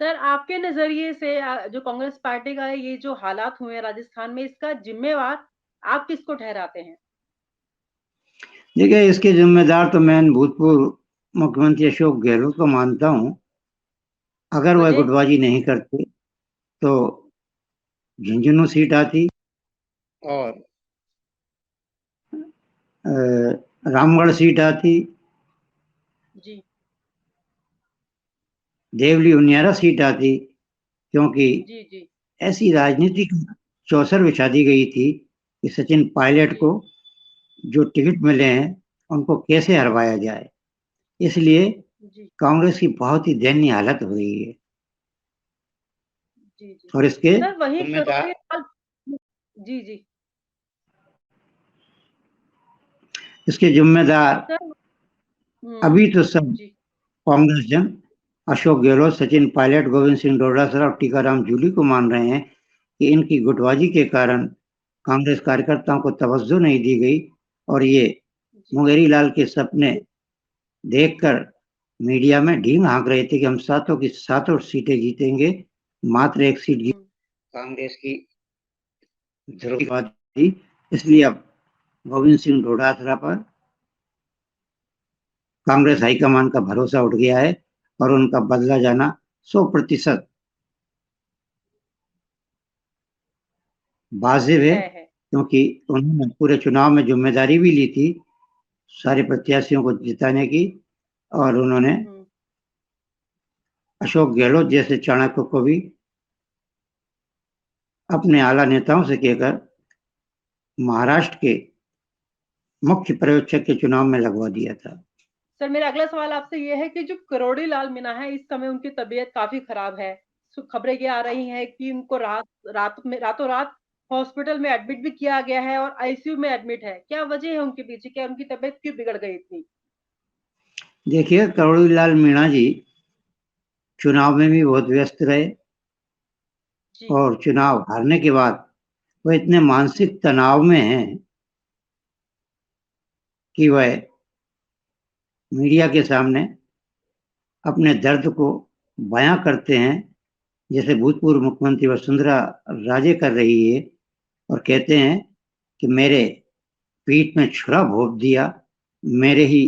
Sir, आपके नज़रिए से जो कांग्रेस पार्टी का ये जो हालात हुए हैं राजस्थान में, इसका ज़िम्मेवार आप किसको ठहराते हैं? देखिए, इसके जिम्मेदार तो मैं भूतपूर्व मुख्यमंत्री अशोक गहलोत को मानता हूँ। अगर वह वजह? गुटबाजी नहीं करते तो झुंझुनू सीट आती और रामगढ़ सीट आती, जी, देवली उनियारा सीट आती, क्योंकि जी, जी, ऐसी राजनीतिक चौसर बिछा दी गई थी कि सचिन पायलट जी, को जो टिकट मिले हैं उनको कैसे हरवाया जाए। इसलिए जी, कांग्रेस की बहुत ही दयनीय हालत हो रही है जी, जी। और इसके सर, वहीं जिम्मेदार करोड़िया लाल। जी, जी। इसके जिम्मेदार सर। हुँ, अभी तो सब जी, कांग्रेस जन अशोक गहलोत, सचिन पायलट, गोविंद सिंह डोटासरा और टीकाराम जूली को मान रहे हैं कि इनकी गुटबाजी के कारण कांग्रेस कार्यकर्ताओं को तवज्जो नहीं दी गई और ये जी, मुंगेरी लाल के सपने देखकर मीडिया में ढींग हाँक रहे थे कि हम सातों की सातों सीटें जीतेंगे, मात्र एक सीट जीत हुँ, कांग्रेस की जरूरी बात थी। इसलिए अब गोविंद सिंह डोटासरा पर कांग्रेस हाईकमान का भरोसा उठ गया है और उनका बदला जाना 100% वाजिब है, है। क्योंकि उन्होंने पूरे चुनाव में जिम्मेदारी भी ली थी सारे प्रत्याशियों को जिताने की और उन्होंने हुँ, अशोक गहलोत जैसे चाणक्य को भी अपने आला नेताओं से कहकर महाराष्ट्र के मुख्य पर्यवेक्षक के चुनाव में लगवा दिया था। सर, मेरा अगला सवाल आपसे ये है कि जो करोड़ी लाल मीणा है, इस समय उनकी तबीयत काफ़ी खराब है। खबरें ये आ रही हैं कि उनको रातों-रात हॉस्पिटल में एडमिट भी किया गया है और आईसीयू में एडमिट है। क्या वजह है उनके पीछे? क्या उनकी तबीयत क्यों बिगड़ गई इतनी? देखिए, करोड़ीलाल मीणा जी चुनाव में भी बहुत व्यस्त रहे जी, और चुनाव हारने के बाद वो इतने जी, मानसिक तनाव में हैं कि वह मीडिया के सामने अपने दर्द को बयां करते हैं, जैसे भूतपूर्व मुख्यमंत्री वसुंधरा राजे कर रही है और कहते हैं कि मेरे पीठ में छुरा भोंक दिया मेरे ही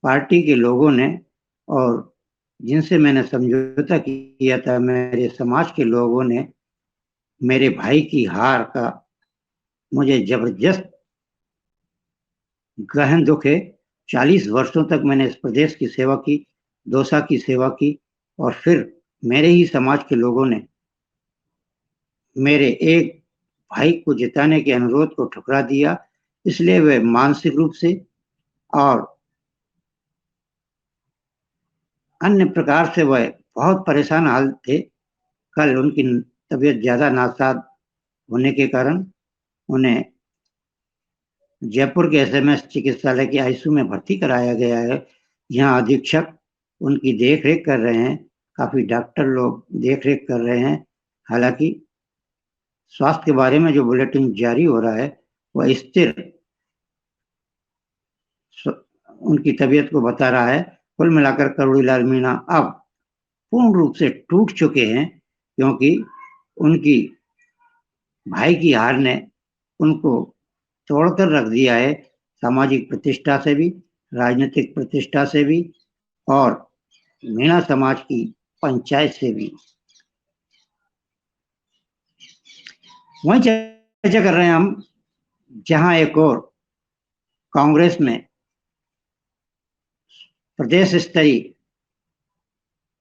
पार्टी के लोगों ने, और जिनसे मैंने समझौता किया था मेरे समाज के लोगों ने मेरे भाई की हार का मुझे जबरदस्त गहन दुख है। 40 वर्षों तक मैंने इस प्रदेश की सेवा की, दौसा की सेवा की और फिर मेरे ही समाज के लोगों ने मेरे एक भाई को जिताने के अनुरोध को ठुकरा दिया। इसलिए वे मानसिक रूप से और अन्य प्रकार से वह बहुत परेशान हाल थे। कल उनकी तबीयत ज्यादा नासाज होने के कारण उन्हें जयपुर के एसएमएस चिकित्सालय के आईसीयू में भर्ती कराया गया है। यहाँ अधीक्षक उनकी देख रेख कर रहे हैं, काफी डॉक्टर लोग देख रेख कर रहे हैं। हालांकि स्वास्थ्य के बारे में जो बुलेटिन जारी हो रहा है वह स्थिर उनकी तबीयत को बता रहा है। कुल मिलाकर करोड़ीलाल मीणा अब पूर्ण रूप से टूट चुके हैं, क्योंकि उनकी भाई की हार ने उनको तोड़कर रख दिया है, सामाजिक प्रतिष्ठा से भी, राजनीतिक प्रतिष्ठा से भी और मीणा समाज की पंचायत से भी। वही चर्चा कर रहे हैं हम, जहां एक और कांग्रेस में प्रदेश स्तरीय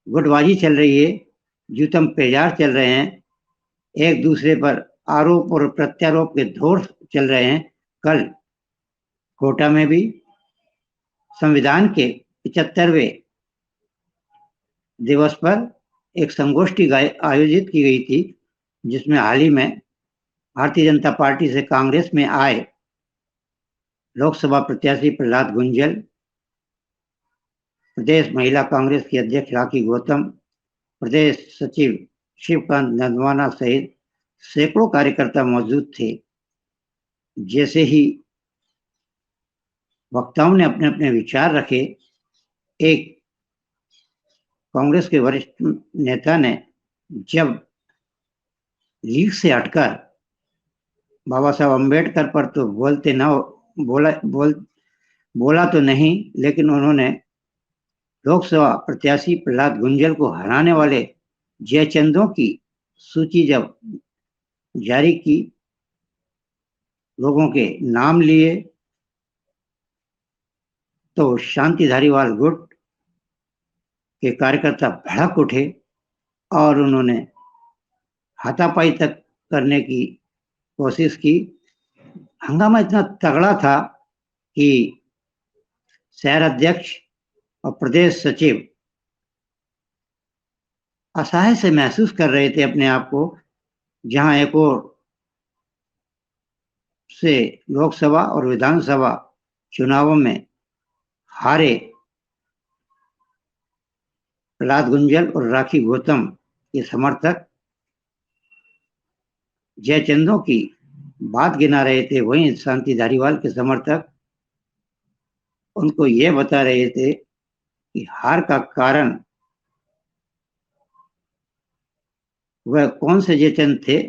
गुटबाजी चल रही है, जूतम पेजार चल रहे हैं, एक दूसरे पर आरोप और प्रत्यारोप के दौर चल रहे हैं। कल कोटा में भी संविधान के 75वें दिवस पर एक संगोष्ठी आयोजित की गई थी, जिसमें हाल ही में भारतीय जनता पार्टी से कांग्रेस में आए लोकसभा प्रत्याशी प्रहलाद गुंजल, प्रदेश महिला कांग्रेस की अध्यक्ष राखी गौतम, प्रदेश सचिव शिवकांत नंदवाना सहित सैकड़ों कार्यकर्ता मौजूद थे। जैसे ही वक्ताओं ने अपने अपने विचार रखे, एक कांग्रेस के वरिष्ठ नेता ने जब लीग से हटकर बाबा साहब अम्बेडकर पर तो बोलते न बोला तो नहीं, लेकिन उन्होंने लोकसभा प्रत्याशी प्रहलाद गुंजल को हराने वाले जयचंदों की सूची जब जारी की, लोगों के नाम लिए, तो शांति धारीवाल गुट के कार्यकर्ता भड़क उठे और उन्होंने हाथापाई तक करने की कोशिश की। हंगामा इतना तगड़ा था कि शहर अध्यक्ष और प्रदेश सचिव असहाय से महसूस कर रहे थे अपने आप को, जहां एक और से लोकसभा और विधानसभा चुनावों में हारे प्रहलाद गुंजल और राखी गौतम के समर्थक जयचंदों की बात गिना रहे थे, वहीं शांति धारीवाल के समर्थक उनको यह बता रहे थे कि हार का कारण वह कौन से जयचंद थे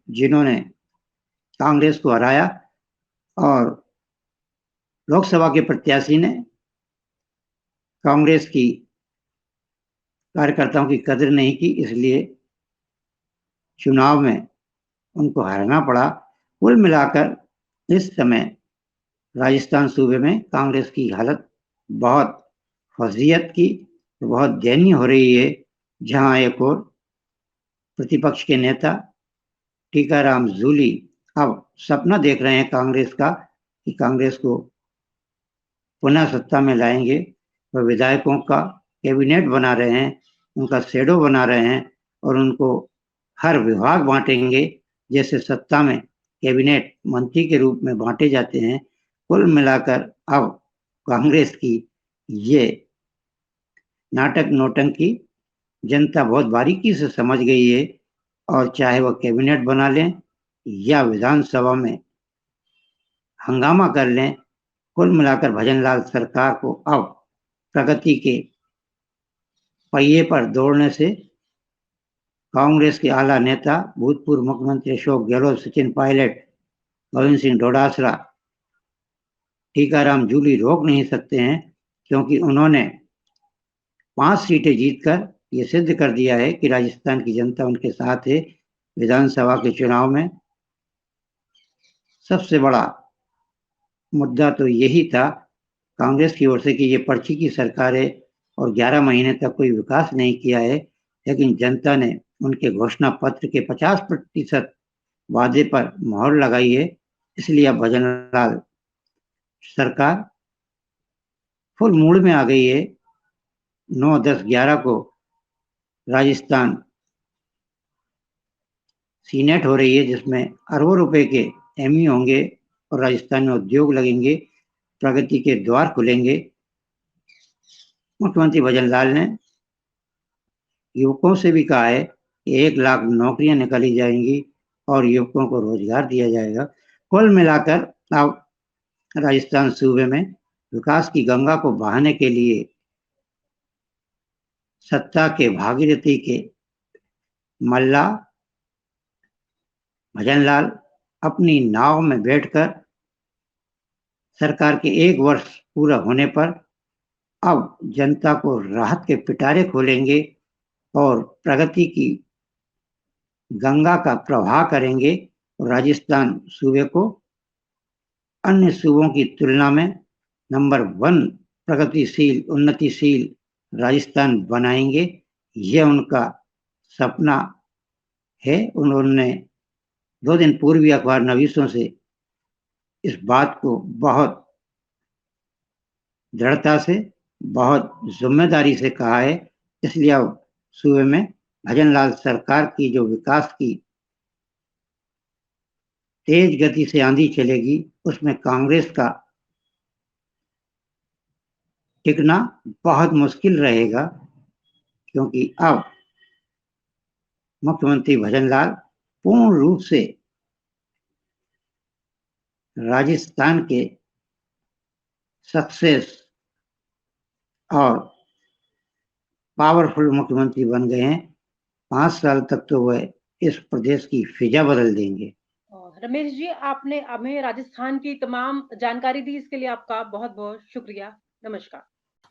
जिन्होंने कांग्रेस को हराया और लोकसभा के प्रत्याशी ने कांग्रेस की कार्यकर्ताओं की कदर नहीं की, इसलिए चुनाव में उनको हारना पड़ा। कुल मिलाकर इस समय राजस्थान सूबे में कांग्रेस की हालत बहुत फजीयत की, बहुत दयनीय हो रही है, जहां एक और प्रतिपक्ष के नेता टीकाराम जूली अब सपना देख रहे हैं कांग्रेस का कि कांग्रेस को पुनः सत्ता में लाएंगे। वह विधायकों का कैबिनेट बना रहे हैं, उनका शैडो बना रहे हैं और उनको हर विभाग बांटेंगे जैसे सत्ता में कैबिनेट मंत्री के रूप में बांटे जाते हैं। कुल मिलाकर अब कांग्रेस की ये नाटक नौटंकी जनता बहुत बारीकी से समझ गई है और चाहे वह कैबिनेट बना लें या विधानसभा में हंगामा कर लें, कुल मिलाकर भजनलाल सरकार को अब प्रगति के पहिए पर दौड़ने से कांग्रेस के आला नेता भूतपूर्व मुख्यमंत्री अशोक गहलोत, सचिन पायलट, गोविंद सिंह डोटासरा, टीकाराम जूली रोक नहीं सकते हैं, क्योंकि उन्होंने 5 सीटें जीतकर ये सिद्ध कर दिया है कि राजस्थान की जनता उनके साथ है। विधानसभा के चुनाव में सबसे बड़ा मुद्दा तो यही था कांग्रेस की ओर से कि ये पर्ची की सरकार है और 11 महीने तक कोई विकास नहीं किया है, लेकिन जनता ने उनके घोषणा पत्र के 50% वादे पर मोहर लगाई है। इसलिए अब भजनलाल सरकार फुल मूड में आ गई है। 9, 10, 11 को राजस्थान सीनेट हो रही है, जिसमें अरबों रुपए के एमई होंगे और राजस्थान में उद्योग लगेंगे, प्रगति के द्वार खुलेंगे। मुख्यमंत्री भजनलाल ने युवकों से भी कहा है कि 1 लाख नौकरियां निकाली जाएंगी और युवकों को रोजगार दिया जाएगा। कुल मिलाकर अब राजस्थान सूबे में विकास की गंगा को बहाने के लिए सत्ता के भागीरथी के मल्ला भजनलाल अपनी नाव में बैठकर सरकार के 1 वर्ष पूरा होने पर अब जनता को राहत के पिटारे खोलेंगे और प्रगति की गंगा का प्रवाह करेंगे और राजस्थान सूबे को अन्य सूबों की तुलना में नंबर 1 प्रगतिशील, उन्नतिशील राजस्थान बनाएंगे। यह उनका सपना है। उन्होंने 2 दिन पूर्व ही अखबार नवीसों से इस बात को बहुत दृढ़ता से, बहुत जिम्मेदारी से कहा है। इसलिए अब सूबे में भजनलाल सरकार की जो विकास की तेज गति से आंधी चलेगी, उसमें कांग्रेस का टिकना बहुत मुश्किल रहेगा, क्योंकि अब मुख्यमंत्री भजनलाल पूर्ण रूप से राजस्थान के सक्सेस और पावरफुल मुख्यमंत्री बन गए हैं। 5 साल तक तो वह इस प्रदेश की फिजा बदल देंगे। रमेश जी, आपने हमें राजस्थान की तमाम जानकारी दी, इसके लिए आपका बहुत बहुत शुक्रिया। नमस्कार।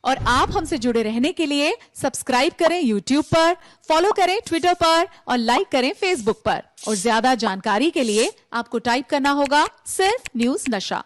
और आप हमसे जुड़े रहने के लिए सब्सक्राइब करें YouTube पर, फॉलो करें ट्विटर पर और लाइक करें Facebook पर। और ज्यादा जानकारी के लिए आपको टाइप करना होगा सिर्फ न्यूज नशा।